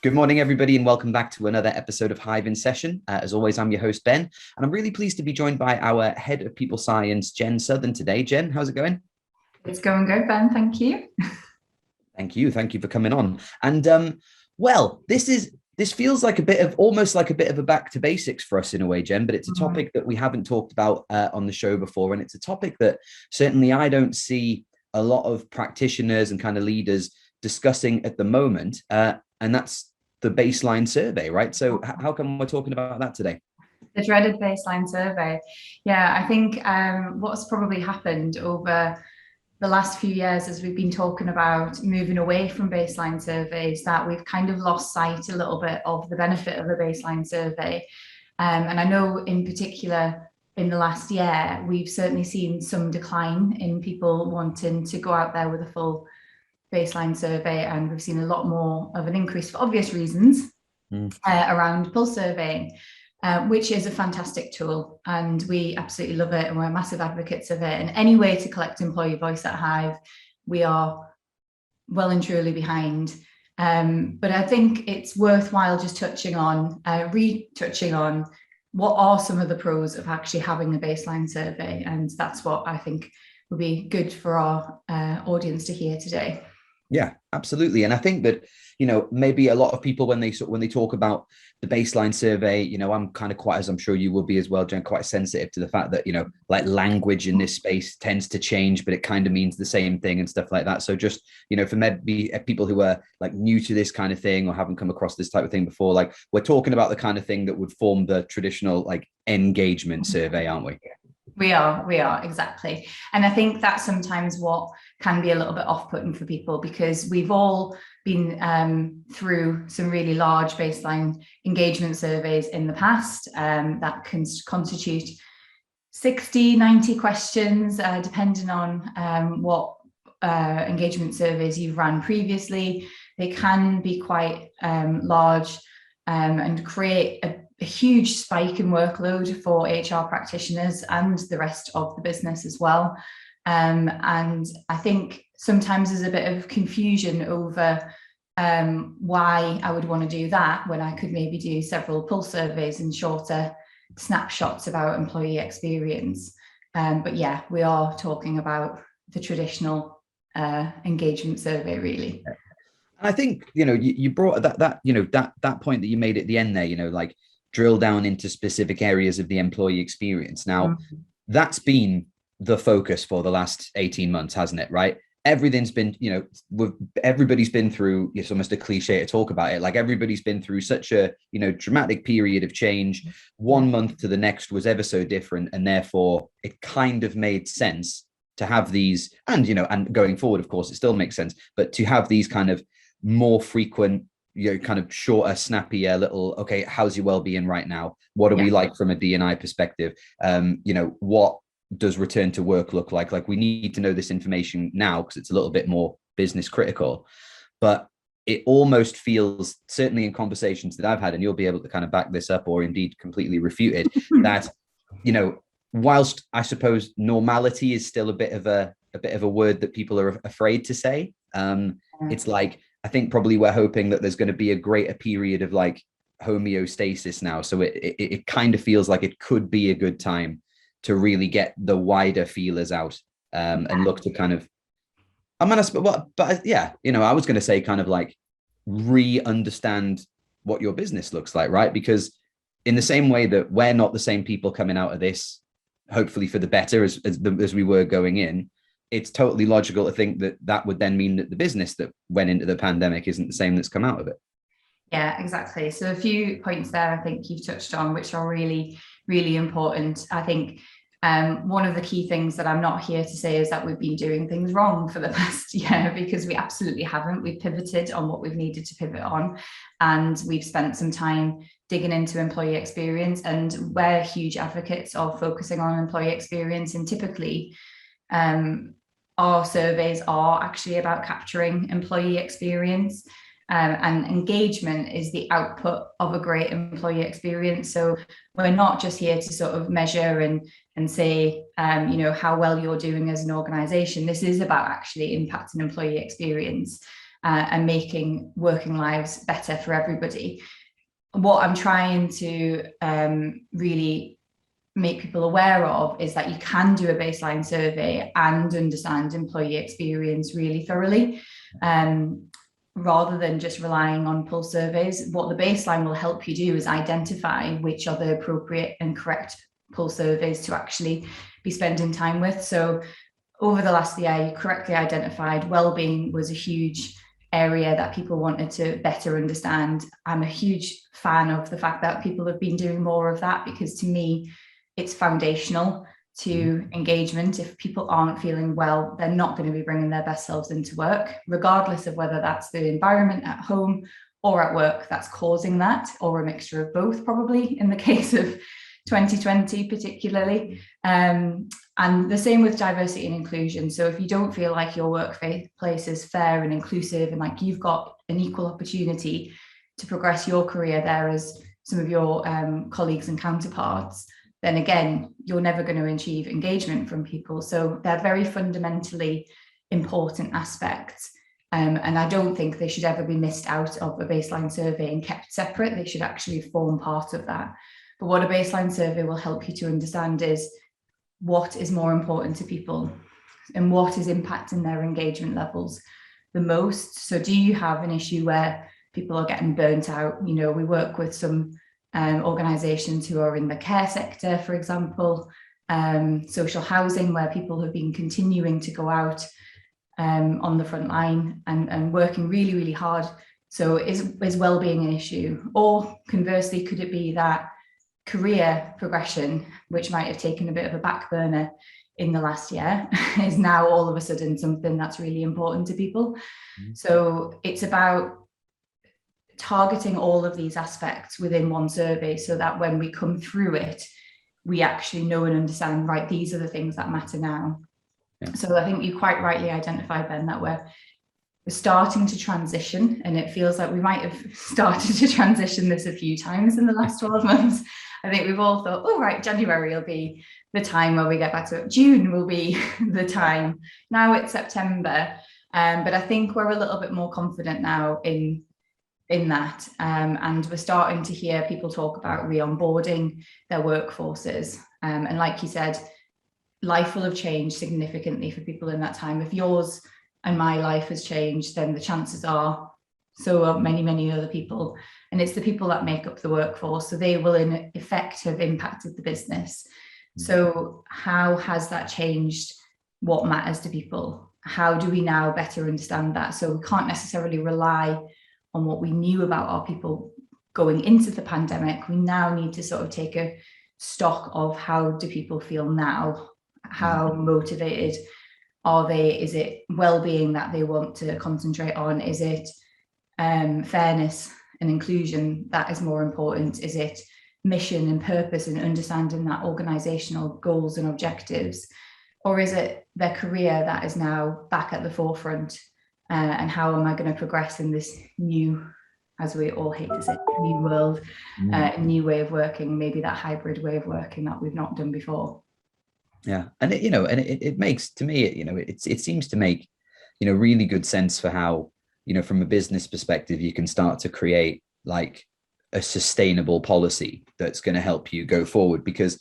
Good morning, everybody, and welcome back to another episode of Hive in Session. As always, I'm your host, Ben, and I'm really pleased to be joined by our Head of People Science, Jen Southern, today. Jen, how's it going? It's going good, Ben. Thank you. Thank you. Thank you for coming on. And this feels like a bit of almost like a bit of a back to basics for us in a way, Jen, but it's a topic that we haven't talked about on the show before. And it's a topic that certainly I don't see a lot of practitioners and kind of leaders discussing at the moment. And that's the baseline survey, right? So how come we're talking about that today? The dreaded baseline survey. Yeah, I think what's probably happened over the last few years as we've been talking about moving away from baseline surveys, that we've kind of lost sight a little bit of the benefit of a baseline survey. And I know in particular in the last year, we've certainly seen some decline in people wanting to go out there with a full baseline survey, and we've seen a lot more of an increase for obvious reasons around pulse surveying, which is a fantastic tool, and we absolutely love it, and we're massive advocates of it. And any way to collect employee voice at Hive, we are well and truly behind. But I think it's worthwhile just retouching on what are some of the pros of actually having a baseline survey, and that's what I think would be good for our audience to hear today. Yeah, absolutely. And I think that, maybe a lot of people when they talk about the baseline survey, I'm kind of quite, as I'm sure you will be as well, Jen, quite sensitive to the fact that, like language in this space tends to change, but it kind of means the same thing and stuff like that. So just, for maybe people who are like new to this kind of thing or haven't come across this type of thing before, like we're talking about the kind of thing that would form the traditional like engagement survey, aren't we? We are, exactly. And I think that's sometimes what can be a little bit off-putting for people, because we've all been through some really large baseline engagement surveys in the past that can constitute 60, 90 questions, depending on what engagement surveys you've run previously. They can be quite large and create a huge spike in workload for HR practitioners and the rest of the business as well. And I think sometimes there's a bit of confusion over why I would want to do that when I could maybe do several pulse surveys and shorter snapshots about employee experience. But yeah, we are talking about the traditional engagement survey, really. I think, you brought that point that you made at the end there, like drill down into specific areas of the employee experience. Now, that's been the focus for the last 18 months, hasn't it? Right. Everything's been, everybody's been through, it's almost a cliche to talk about it. Like everybody's been through such a, dramatic period of change. 1 month to the next was ever so different. And therefore it kind of made sense to have these, and, and going forward, of course, it still makes sense, but to have these kind of more frequent, kind of shorter, snappier little, okay, how's your well-being right now? What are we like from a D&I perspective? What does return to work look like? Like we need to know this information now because it's a little bit more business critical. But it almost feels, certainly in conversations that I've had, and you'll be able to kind of back this up or indeed completely refute it, that, whilst I suppose normality is still a bit of a word that people are afraid to say, it's like, I think probably we're hoping that there's going to be a greater period of like homeostasis now. So it kind of feels like it could be a good time to really get the wider feelers out and look to kind of, I was going to say kind of like re-understand what your business looks like, right? Because in the same way that we're not the same people coming out of this, hopefully for the better as we were going in, it's totally logical to think that that would then mean that the business that went into the pandemic isn't the same that's come out of it. Yeah, exactly. So a few points there I think you've touched on, which are really, really important. I think one of the key things that I'm not here to say is that we've been doing things wrong for the past year, because we absolutely haven't. We've pivoted on what we've needed to pivot on, and we've spent some time digging into employee experience, and we're huge advocates of focusing on employee experience. And typically, our surveys are actually about capturing employee experience, and engagement is the output of a great employee experience. So we're not just here to sort of measure and say, how well you're doing as an organization. This is about actually impacting employee experience. and making working lives better for everybody. What I'm trying to really make people aware of is that you can do a baseline survey and understand employee experience really thoroughly, rather than just relying on pulse surveys. What the baseline will help you do is identify which are the appropriate and correct pulse surveys to actually be spending time with. So over the last year, you correctly identified well-being was a huge area that people wanted to better understand. I'm a huge fan of the fact that people have been doing more of that, because to me, it's foundational to engagement. If people aren't feeling well, they're not going to be bringing their best selves into work, regardless of whether that's the environment at home or at work that's causing that, or a mixture of both, probably in the case of 2020 particularly. And the same with diversity and inclusion. So if you don't feel like your workplace is fair and inclusive, and like you've got an equal opportunity to progress your career there as some of your colleagues and counterparts, then again, you're never going to achieve engagement from people. So they're very fundamentally important aspects. And I don't think they should ever be missed out of a baseline survey and kept separate. They should actually form part of that. But what a baseline survey will help you to understand is what is more important to people and what is impacting their engagement levels the most. So do you have an issue where people are getting burnt out? You know, we work with some organisations who are in the care sector, for example, social housing, where people have been continuing to go out on the front line and working really, really hard. So is well-being an issue? Or conversely, could it be that career progression, which might have taken a bit of a back burner in the last year, is now all of a sudden something that's really important to people? So it's about targeting all of these aspects within one survey, so that when we come through it, we actually know and understand, right, these are the things that matter now. Yeah. So I think you quite rightly identified, Ben, that we're starting to transition, and it feels like we might have started to transition this a few times in the last 12 months. I think we've all thought, oh, right, January will be the time where we get back to it. June will be the time. Now it's September. But I think we're a little bit more confident now in that. And we're starting to hear people talk about re-onboarding their workforces. And like you said, life will have changed significantly for people in that time. If yours and my life has changed, then the chances are so are many, many other people. And it's the people that make up the workforce. So they will in effect have impacted the business. So how has that changed what matters to people? How do we now better understand that? So we can't necessarily rely on what we knew about our people going into the pandemic. We now need to sort of take a stock of how do people feel now? How motivated are they? Is it well-being that they want to concentrate on? Is it fairness and inclusion that is more important? Is it mission and purpose and understanding that organizational goals and objectives? Or is it their career that is now back at the forefront? And how am I going to progress in this new, as we all hate to say, new world, new way of working, maybe that hybrid way of working that we've not done before? Yeah. And it makes, to me, it seems to make, really good sense for how, from a business perspective, you can start to create like a sustainable policy that's going to help you go forward. Because,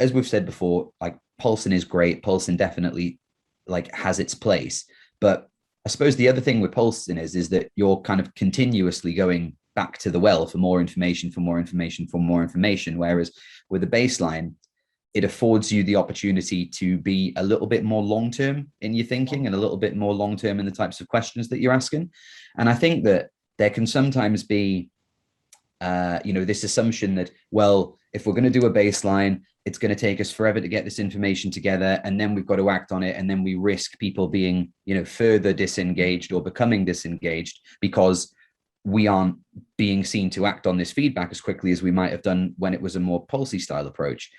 as we've said before, like pulsing is great. Pulsing definitely like has its place. But I suppose the other thing with pulsing is that you're kind of continuously going back to the well for more information, for more information, for more information. Whereas with a baseline, it affords you the opportunity to be a little bit more long-term in your thinking and a little bit more long-term in the types of questions that you're asking. And I think that there can sometimes be, this assumption that, well, if we're going to do a baseline, it's going to take us forever to get this information together, and then we've got to act on it, and then we risk people being, further disengaged or becoming disengaged because we aren't being seen to act on this feedback as quickly as we might have done when it was a more policy style approach.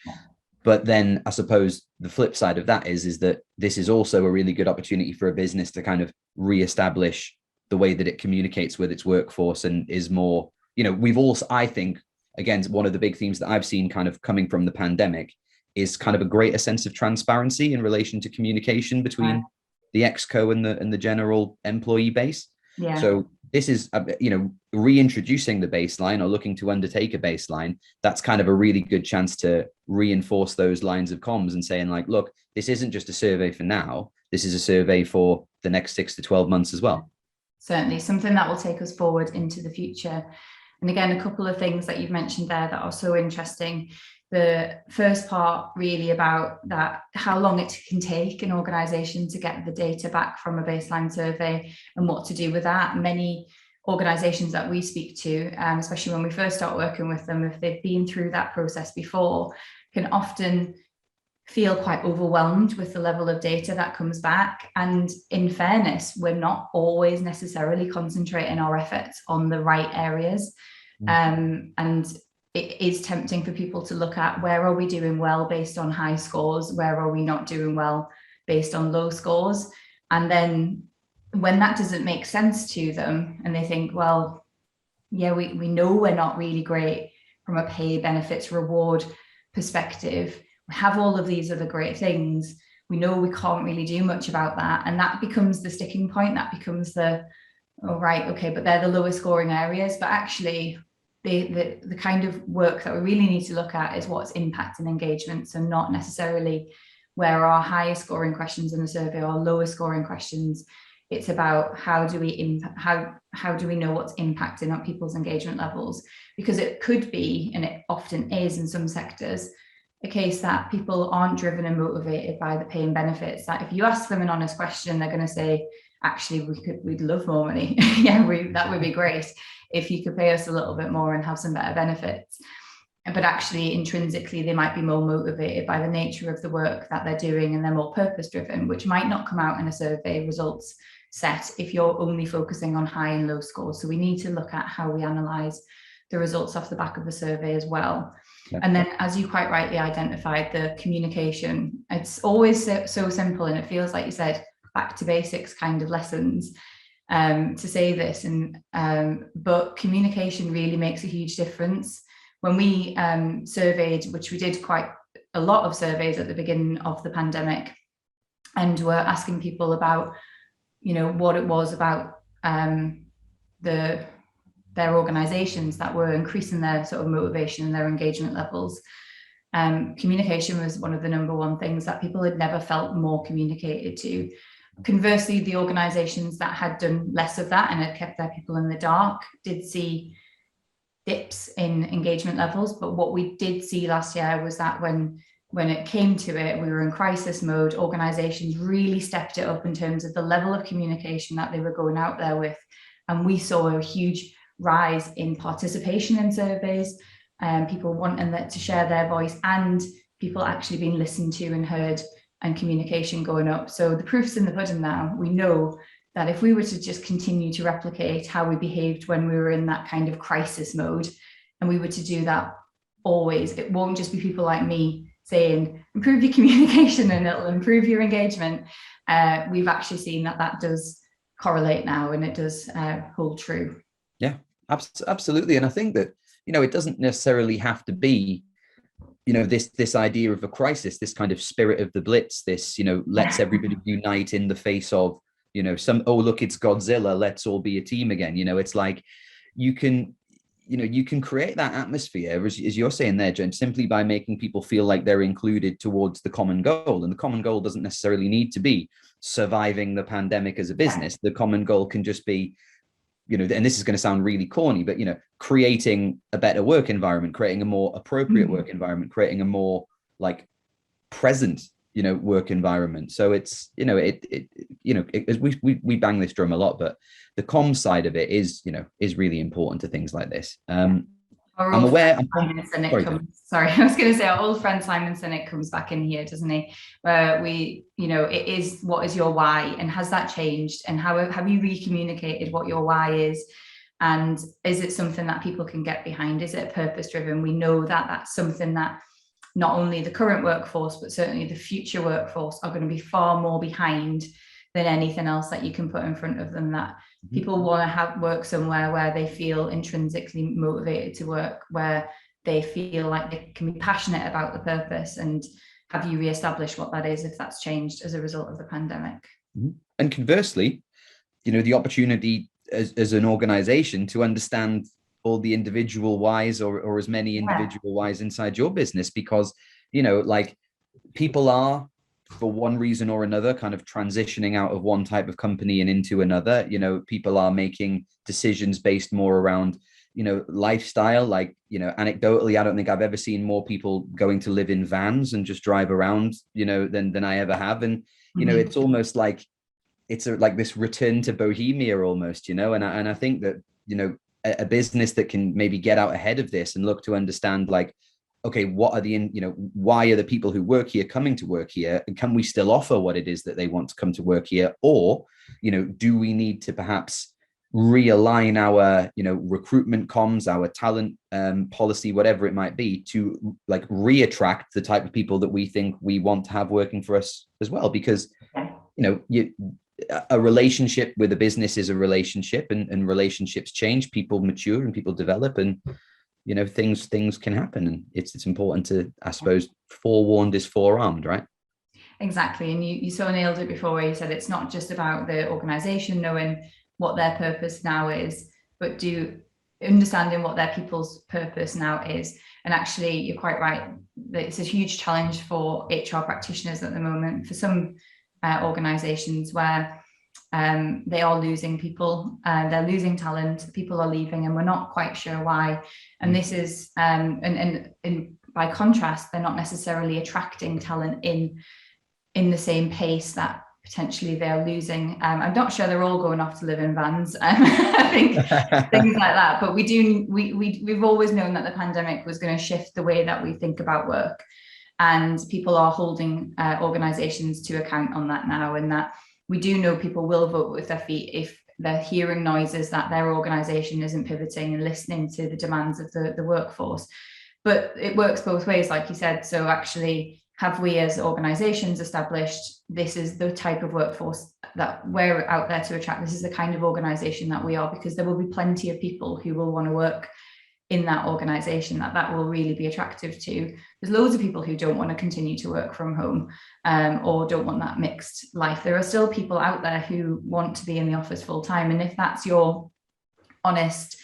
But then I suppose the flip side of that is that this is also a really good opportunity for a business to kind of reestablish the way that it communicates with its workforce and is more, we've also, I think, again, one of the big themes that I've seen kind of coming from the pandemic is kind of a greater sense of transparency in relation to communication between the exco and the general employee base. Yeah. So this is, reintroducing the baseline or looking to undertake a baseline. That's kind of a really good chance to reinforce those lines of comms and saying like, look, this isn't just a survey for now. This is a survey for the next 6 to 12 months as well. Certainly something that will take us forward into the future. And again, a couple of things that you've mentioned there that are so interesting. The first part really about that, how long it can take an organisation to get the data back from a baseline survey and what to do with that. Many organisations that we speak to, especially when we first start working with them, if they've been through that process before, can often feel quite overwhelmed with the level of data that comes back. And in fairness, we're not always necessarily concentrating our efforts on the right areas. And it is tempting for people to look at where are we doing well based on high scores, where are we not doing well based on low scores. And then when that doesn't make sense to them and they think, well, yeah, we know we're not really great from a pay, benefits, reward perspective. We have all of these other great things. We know we can't really do much about that. And that becomes the sticking point. That becomes the, oh, right, okay, but they're the lowest scoring areas. But actually, the kind of work that we really need to look at is what's impacting engagement. So not necessarily where our highest scoring questions in the survey or lowest scoring questions. It's about how do we know what's impacting on people's engagement levels? Because it could be, and it often is in some sectors, a case that people aren't driven and motivated by the pay and benefits. That if you ask them an honest question, they're going to say, actually, we'd love more money. Yeah, that would be great if you could pay us a little bit more and have some better benefits. But actually, intrinsically, they might be more motivated by the nature of the work that they're doing, and they're more purpose driven, which might not come out in a survey results set if you're only focusing on high and low scores. So we need to look at how we analyze the results off the back of the survey as well. Yeah. And then, as you quite rightly identified, the communication, it's always so simple, and it feels like you said, back to basics kind of lessons to say this. But communication really makes a huge difference. When we surveyed, which we did quite a lot of surveys at the beginning of the pandemic, and were asking people about, what it was about their organizations that were increasing their sort of motivation and their engagement levels. Communication was one of the number one things that people had never felt more communicated to. Conversely, the organizations that had done less of that and had kept their people in the dark did see dips in engagement levels. But what we did see last year was that when it came to it, we were in crisis mode. Organizations really stepped it up in terms of the level of communication that they were going out there with. And we saw a huge rise in participation in surveys, people wanting to share their voice, and people actually being listened to and heard, and communication going up. So the proof's in the pudding now. We know that if we were to just continue to replicate how we behaved when we were in that kind of crisis mode, and we were to do that always, it won't just be people like me saying, improve your communication and it'll improve your engagement. We've actually seen that does correlate now, and it does hold true. Yeah, absolutely. And I think that, it doesn't necessarily have to be, this idea of a crisis, this kind of spirit of the Blitz, this, let's everybody unite in the face of, oh, look, it's Godzilla, let's all be a team again. It's like you can create that atmosphere, as you're saying there, Jen, simply by making people feel like they're included towards the common goal. And the common goal doesn't necessarily need to be surviving the pandemic as a business. The common goal can just be, and this is going to sound really corny, but, creating a better work environment, creating a more appropriate work environment, creating a more like present, work environment. So it's, we bang this drum a lot, but the comms side of it is really important to things like this. I'm aware. Sorry, I was going to say our old friend Simon Sinek comes back in here, doesn't he? Where we, it is, what is your why, and has that changed? And how have you re-communicated what your why is? And is it something that people can get behind? Is it purpose driven? We know that that's something that not only the current workforce, but certainly the future workforce are going to be far more behind than anything else that you can put in front of them. That people want to work somewhere where they feel intrinsically motivated to work, where they feel like they can be passionate about the purpose. And have you reestablished what that is, if that's changed as a result of the pandemic? And conversely, the opportunity as an organization to understand all the individual whys, or as many Yeah. individual whys inside your business, because, like, people are, for one reason or another, kind of transitioning out of one type of company and into another. People are making decisions based more around, lifestyle. Like, anecdotally, I don't think I've ever seen more people going to live in vans and just drive around, than I ever have. And, it's almost like it's like this return to bohemia almost, and I think that, a business that can maybe get out ahead of this and look to understand, like, okay, what are why are the people who work here coming to work here, and can we still offer what it is that they want to come to work here? Or, do we need to perhaps realign our, recruitment comms, our talent policy, whatever it might be, to like re-attract the type of people that we think we want to have working for us as well? Because, a relationship with a business is a relationship, and relationships change, people mature and people develop, and things can happen, and it's important to, I suppose, forewarned is forearmed, right? Exactly. And you so nailed it before, where you said it's not just about the organization knowing what their purpose now is, but understanding what their people's purpose now is. And actually, you're quite right, that it's a huge challenge for HR practitioners at the moment, for some organizations, where they are losing people, they're losing talent, people are leaving, and we're not quite sure why. And this is, and by contrast, they're not necessarily attracting talent in the same pace that potentially they're losing. I'm not sure they're all going off to live in vans. I think things like that. But we've always known that the pandemic was going to shift the way that we think about work, and people are holding organizations to account on that now, and that we do know people will vote with their feet if they're hearing noises that their organization isn't pivoting and listening to the demands of the workforce. But it works both ways, like you said. So actually, have we as organizations established this is the type of workforce that we're out there to attract? This is the kind of organization that we are, because there will be plenty of people who will want to work in that organization that will really be attractive to. There's loads of people who don't want to continue to work from home, or don't want that mixed life. There are still people out there who want to be in the office full time. And if that's your honest,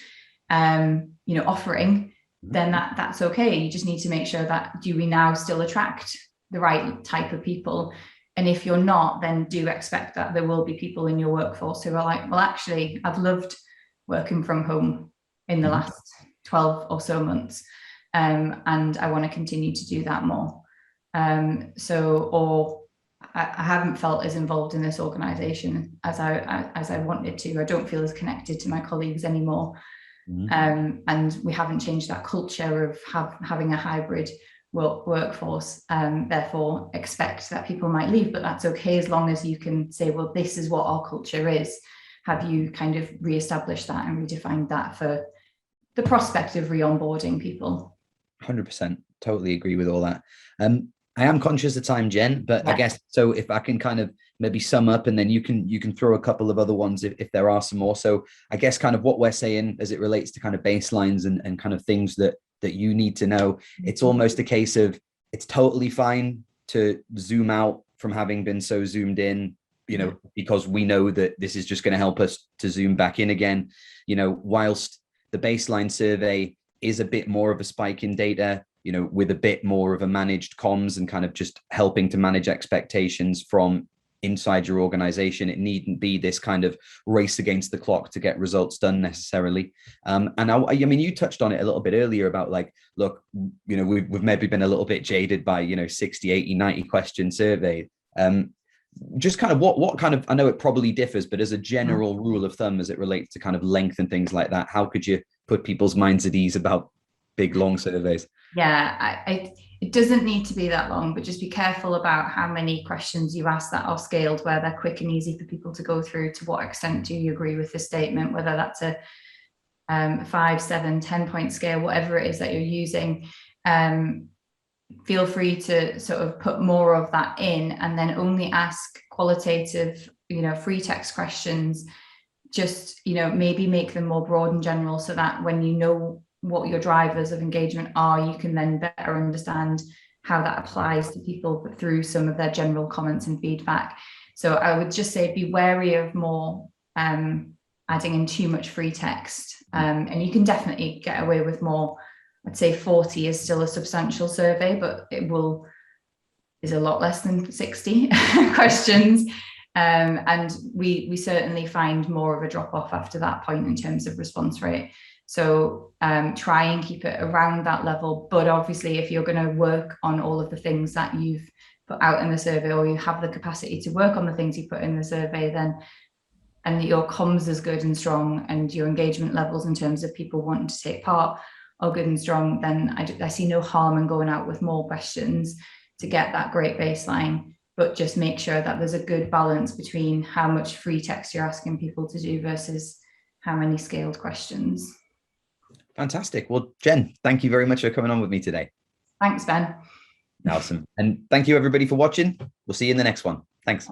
offering, then that's okay. You just need to make sure that, do we now still attract the right type of people? And if you're not, then do expect that there will be people in your workforce who are like, well, actually, I've loved working from home in the last 12 or so months, and I want to continue to do that more. Or I haven't felt as involved in this organization as I wanted to. I don't feel as connected to my colleagues anymore. And we haven't changed that culture of having a hybrid workforce. Therefore, expect that people might leave, but that's okay, as long as you can say, well, this is what our culture is. Have you kind of re-established that and redefined that for the prospect of re-onboarding people? 100%, totally agree with all that. I am conscious of time, Jen, but yeah. I guess, so if I can kind of maybe sum up, and then you can throw a couple of other ones if there are some more. So I guess kind of what we're saying as it relates to kind of baselines and kind of things that you need to know, it's almost a case of, it's totally fine to zoom out from having been so zoomed in, because we know that this is just going to help us to zoom back in again. Whilst the baseline survey is a bit more of a spike in data, with a bit more of a managed comms and kind of just helping to manage expectations from inside your organization. It needn't be this kind of race against the clock to get results done necessarily. And I mean, you touched on it a little bit earlier about, like, look, we've maybe been a little bit jaded by, 60, 80, 90 question survey. Just kind of what kind of, I know it probably differs, but as a general rule of thumb, as it relates to kind of length and things like that, how could you put people's minds at ease about big, long surveys? Yeah, it doesn't need to be that long, but just be careful about how many questions you ask that are scaled, where they're quick and easy for people to go through. To what extent do you agree with the statement, whether that's a 5, 7, 10-point scale, whatever it is that you're using. Feel free to sort of put more of that in, and then only ask qualitative, free text questions. Just, maybe make them more broad and general, so that when you know what your drivers of engagement are, you can then better understand how that applies to people through some of their general comments and feedback. So I would just say, be wary of more adding in too much free text. And you can definitely get away with more. I'd say 40 is still a substantial survey, but is a lot less than 60 questions. And we certainly find more of a drop off after that point in terms of response rate. So try and keep it around that level. But obviously, if you're going to work on all of the things that you've put out in the survey, or you have the capacity to work on the things you put in the survey, then, and your comms is good and strong, and your engagement levels in terms of people wanting to take part are good and strong, then I see no harm in going out with more questions to get that great baseline. But just make sure that there's a good balance between how much free text you're asking people to do versus how many scaled questions. Fantastic. Well, Jen, thank you very much for coming on with me today. Thanks, Ben. Awesome. And thank you everybody for watching. We'll see you in the next one. Thanks.